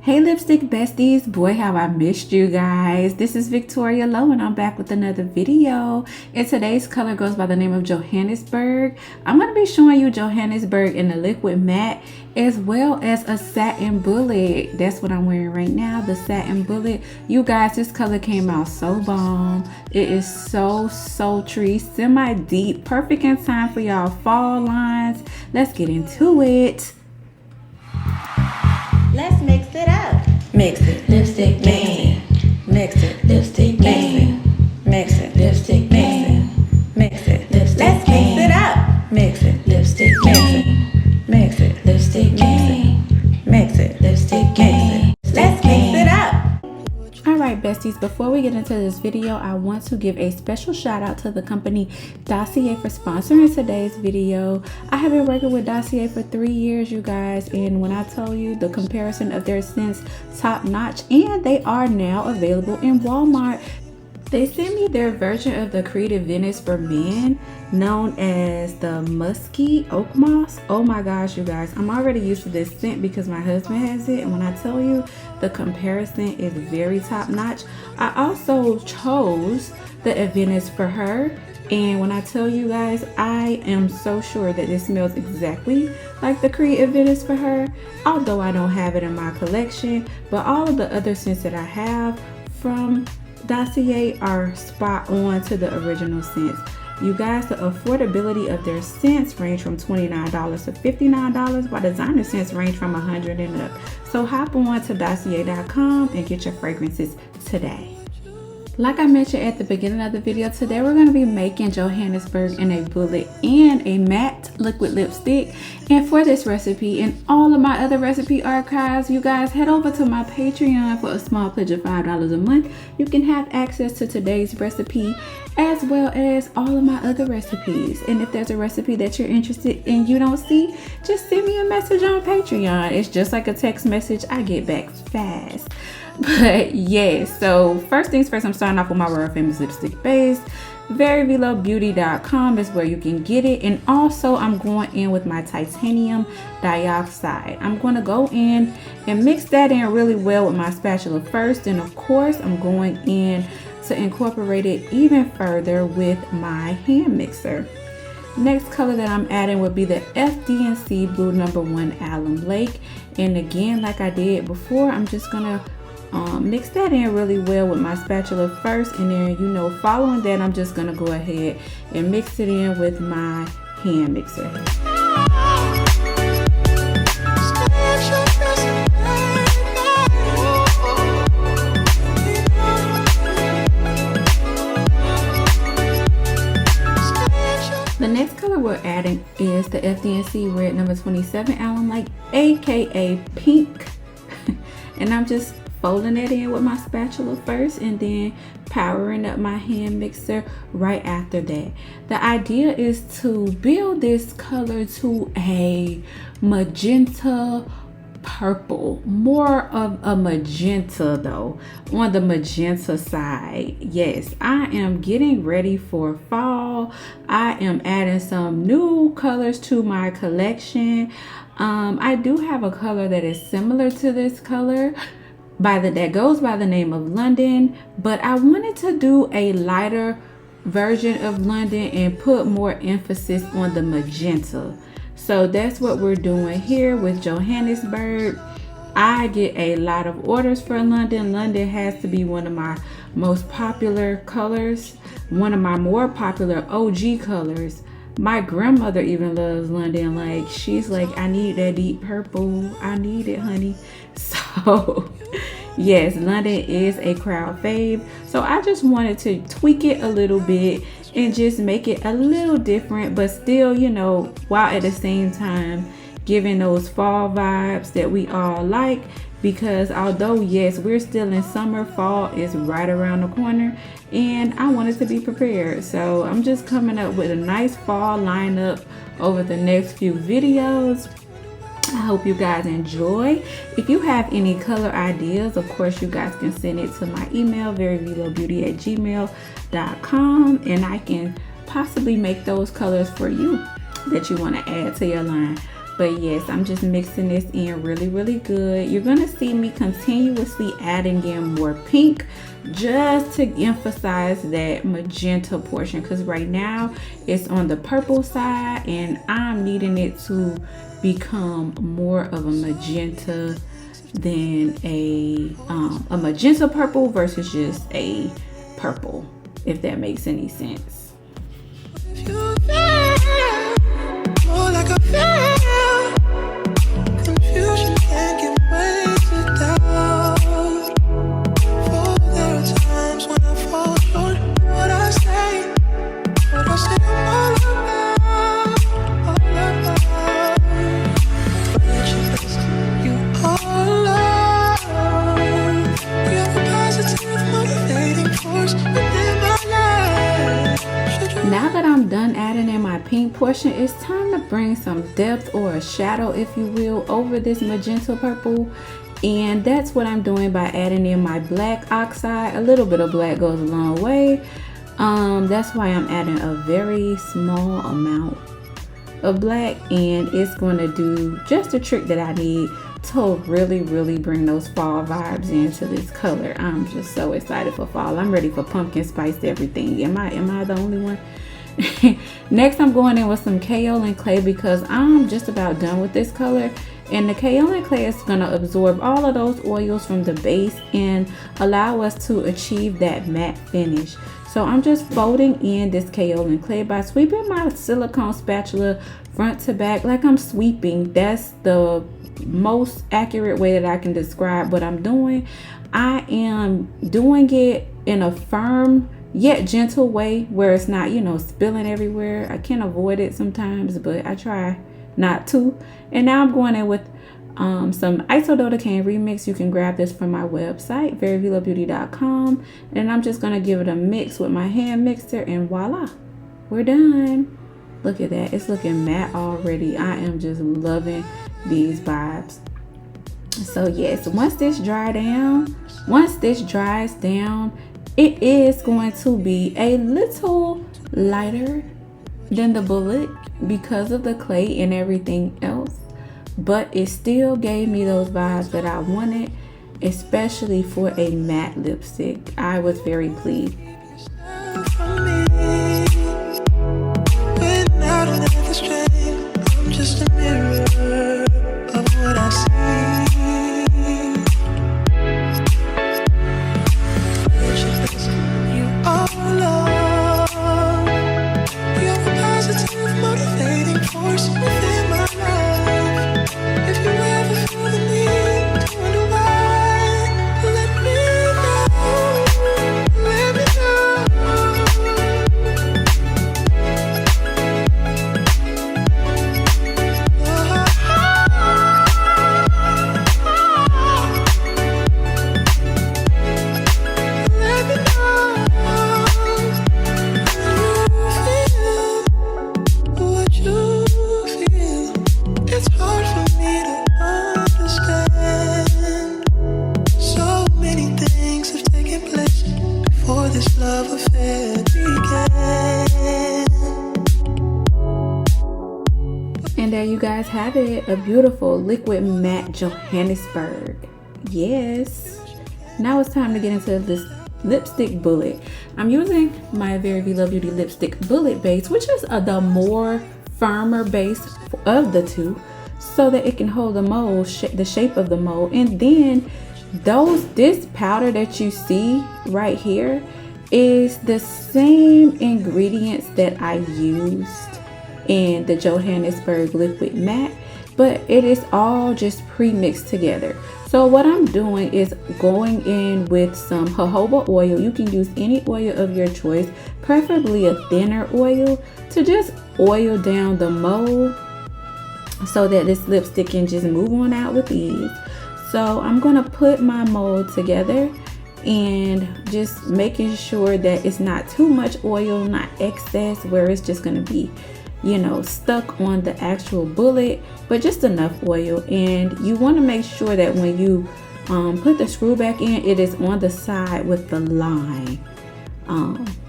Hey lipstick besties, boy have I missed you guys. This is Victoria Lowe and I'm back with another video. And today's color goes by the name of Johannesburg. I'm going to be showing you Johannesburg in the liquid matte as well as a satin bullet. That's what I'm wearing right now, the satin bullet. You guys, this color came out so bomb. It is so sultry, semi-deep, perfect in time for y'all fall lines. Let's get into it. Let's mix it up. Mix it, lipstick game. Mix it, lipstick game. Mix it, lipstick game. Mix it, lipstick. Let's mix it up. Mix it, lipstick game. Mix it, lipstick game. Mix it, lipstick game. Let's mix it up. Alright besties, before we get into this video, I want to give a special shout out to the company Dossier for sponsoring today's video. I have been working with Dossier for 3 years, you guys, and when I tell you the comparison of their scents, top notch, and they are now available in Walmart. They sent me their version of the Creative Venice for men, known as the Musky Oak Moss. Oh my gosh, you guys, I'm already used to this scent because my husband has it, and when I tell you the comparison is very top notch. I also chose the Venice for her, and when I tell you guys, I am so sure that this smells exactly like the Creative Venice for her, although I don't have it in my collection. But all of the other scents that I have from Dossier are spot on to the original scents. You guys, the affordability of their scents range from $29 to $59, while designer scents range from $100 and up. So hop on to Dossier.com and get your fragrances today. Like I mentioned at the beginning of the video, today we're going to be making Johannesburg in a bullet and a matte liquid lipstick. And for this recipe and all of my other recipe archives, you guys head over to my Patreon for a small pledge of $5 a month. You can have access to today's recipe as well as all of my other recipes. And if there's a recipe that you're interested in you don't see, just send me a message on Patreon. It's just like a text message. I get back fast. But yeah, so first things first, I'm starting off with my world famous lipstick base. Very Veelo Beauty.com is where you can get it. And also I'm going in with my titanium dioxide. I'm going to go in and mix that in really well with my spatula first. And of course I'm going in to incorporate it even further with my hand mixer. Next color that I'm adding would be the FD&C Blue No. 1 Alum Lake. And again, like I did before, I'm just gonna mix that in really well with my spatula first, and then, you know, following that, I'm just gonna go ahead and mix it in with my hand mixer. The next color we're adding is the FD&C Red No. 27 Alum Lake, aka pink. And I'm just folding it in with my spatula first and then powering up my hand mixer right after that. The idea is to build this color to a magenta purple, more of a magenta though, on the magenta side. Yes, I am getting ready for fall. I am adding some new colors to my collection. I do have a color that is similar to this color that goes by the name of London, but I wanted to do a lighter version of London and put more emphasis on the magenta. So that's what we're doing here with Johannesburg. I get a lot of orders for London. London has to be one of my most popular colors, one of my more popular OG colors. My grandmother even loves London. Like, she's like, I need that deep purple. I need it, honey. So yes, London is a crowd fave. So I just wanted to tweak it a little bit and just make it a little different, but still, you know, while at the same time giving those fall vibes that we all like. Because although yes, we're still in summer, fall is right around the corner and I wanted to be prepared. So I'm just coming up with a nice fall lineup over the next few videos. I hope you guys enjoy. If you have any color ideas, of course you guys can send it to my email, veryveelobeauty@gmail.com, and I can possibly make those colors for you that you want to add to your line. But yes, I'm just mixing this in really good. You're gonna see me continuously adding in more pink just to emphasize that magenta portion, because right now it's on the purple side and I'm needing it to become more of a magenta than a magenta purple versus just a purple, if that makes any sense. Confusion can't give way to doubt. For there are times when I fall short. What I say I'm all about. You are love. You're the positive motivating force within my life. Now that I'm done adding in my pink portion, it's time to bring some depth, or a shadow if you will, over this magenta purple. And that's what I'm doing by adding in my black oxide. A little bit of black goes a long way. That's why I'm adding a very small amount of black, and it's going to do just the trick that I need to really bring those fall vibes into this color. I'm just so excited for fall. I'm ready for pumpkin spice everything. Am I the only one? Next, I'm going in with some Kaolin Clay because I'm just about done with this color, and the Kaolin Clay is going to absorb all of those oils from the base and allow us to achieve that matte finish. So I'm just folding in this Kaolin Clay by sweeping my silicone spatula front to back like I'm sweeping. That's the most accurate way that I can describe what I'm doing. I am doing it in a firm yet gentle way where it's not, spilling everywhere. I can avoid it sometimes, but I try not to. And now I'm going in with some Isododecane remix. You can grab this from my website, veryveelobeauty.com, and I'm just going to give it a mix with my hand mixer, and voila, we're done. Look at that, it's looking matte already. I am just loving these vibes. So yes, once this dries down, it is going to be a little lighter than the bullet because of the clay and everything else, but it still gave me those vibes that I wanted, especially for a matte lipstick. I was very pleased. I'm just a mirror of what I see. You are love. You're a positive motivating force within my life. If you ever feel the need to wonder why, let me know. Let me know. And there you guys have it, a beautiful liquid matte Johannesburg. Yes. Now it's time to get into this lipstick bullet. I'm using my Very Veelo Beauty lipstick bullet base, which is the more firmer base of the two, so that it can hold the mold, the shape of the mold. And then this powder that you see right here is the same ingredients that I used in the Johannesburg liquid matte, but it is all just pre-mixed together. So what I'm doing is going in with some jojoba oil. You can use any oil of your choice, preferably a thinner oil, to just oil down the mold so that this lipstick can just move on out with ease. So I'm gonna put my mold together and just making sure that it's not too much oil, not excess where it's just gonna be, stuck on the actual bullet, but just enough oil. And you want to make sure that when you put the screw back in, it is on the side with the line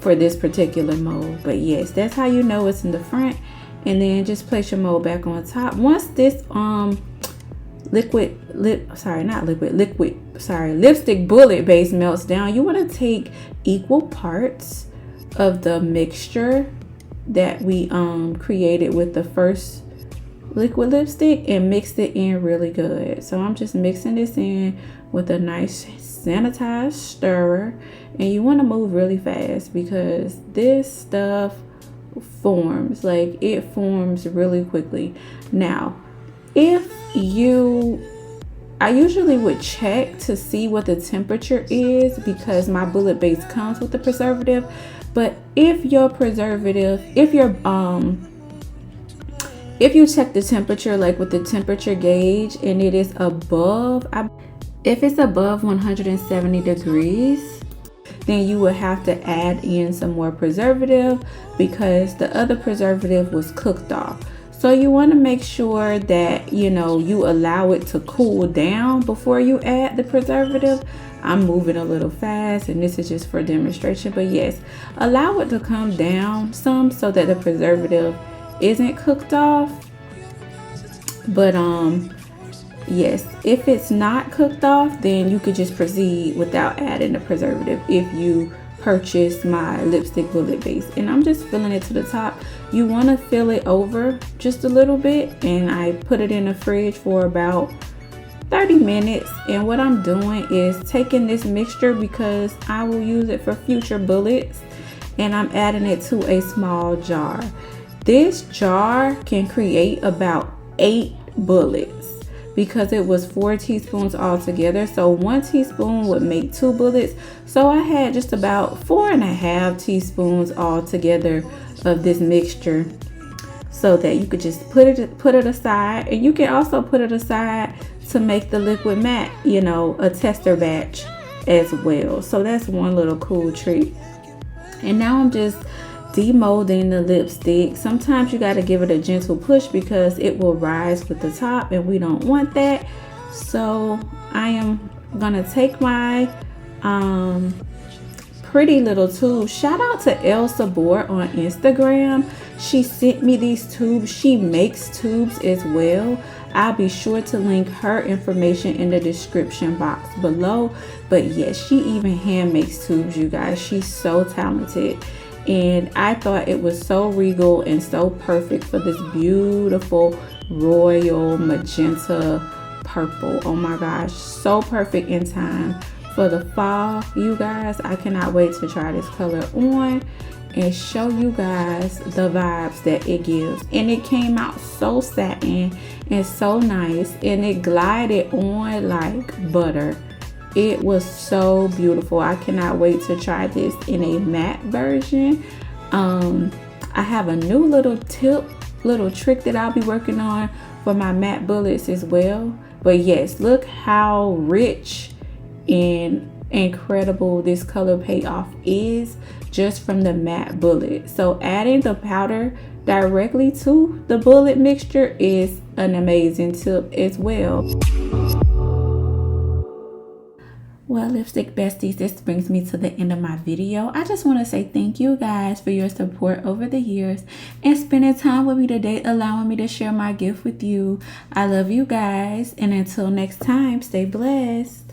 for this particular mold. But yes, that's how you know it's in the front and then just place your mold back on top. Once this lipstick bullet base melts down, you want to take equal parts of the mixture that we created with the first liquid lipstick and mix it in really good. So I'm just mixing this in with a nice sanitized stirrer, and you want to move really fast because this stuff forms, like it forms really quickly. Now, I usually would check to see what the temperature is because my bullet base comes with the preservative. But if you check the temperature, like with the temperature gauge, and it is above, if it's above 170 degrees, then you will have to add in some more preservative because the other preservative was cooked off. So you want to make sure that you allow it to cool down before you add the preservative. I'm moving a little fast and this is just for demonstration, but yes, allow it to come down some so that the preservative isn't cooked off. But yes, if it's not cooked off, then you could just proceed without adding the preservative if you purchase my lipstick bullet base. And I'm just filling it to the top. You want to fill it over just a little bit, and I put it in the fridge for about 30 minutes. And what I'm doing is taking this mixture because I will use it for future bullets, and I'm adding it to a small jar. This jar can create about 8 bullets because it was 4 teaspoons altogether. So 1 teaspoon would make 2 bullets. So I had just about 4.5 teaspoons altogether of this mixture, so that you could just put it aside. And you can also put it aside to make the liquid matte, a tester batch as well. So that's one little cool trick. And now I'm just demolding the lipstick. Sometimes you got to give it a gentle push because it will rise with the top, and we don't want that. So I am gonna take my pretty little tube. Shout out to El Sabor on Instagram. She sent me these tubes. She makes tubes as well. I'll be sure to link her information in the description box below. But yes, she even hand makes tubes, you guys. She's so talented. And I thought it was so regal and so perfect for this beautiful royal magenta purple. Oh my gosh, so perfect in time for the fall, you guys. I cannot wait to try this color on and show you guys the vibes that it gives. And it came out so satin and so nice, and it glided on like butter. It was so beautiful. I cannot wait to try this in a matte version. I have a new little trick that I'll be working on for my matte bullets as well. But yes, look how rich and incredible this color payoff is just from the matte bullet. So adding the powder directly to the bullet mixture is an amazing tip as well. Well, lipstick besties, this brings me to the end of my video. I just want to say thank you guys for your support over the years and spending time with me today, allowing me to share my gift with you. I love you guys, and until next time, stay blessed.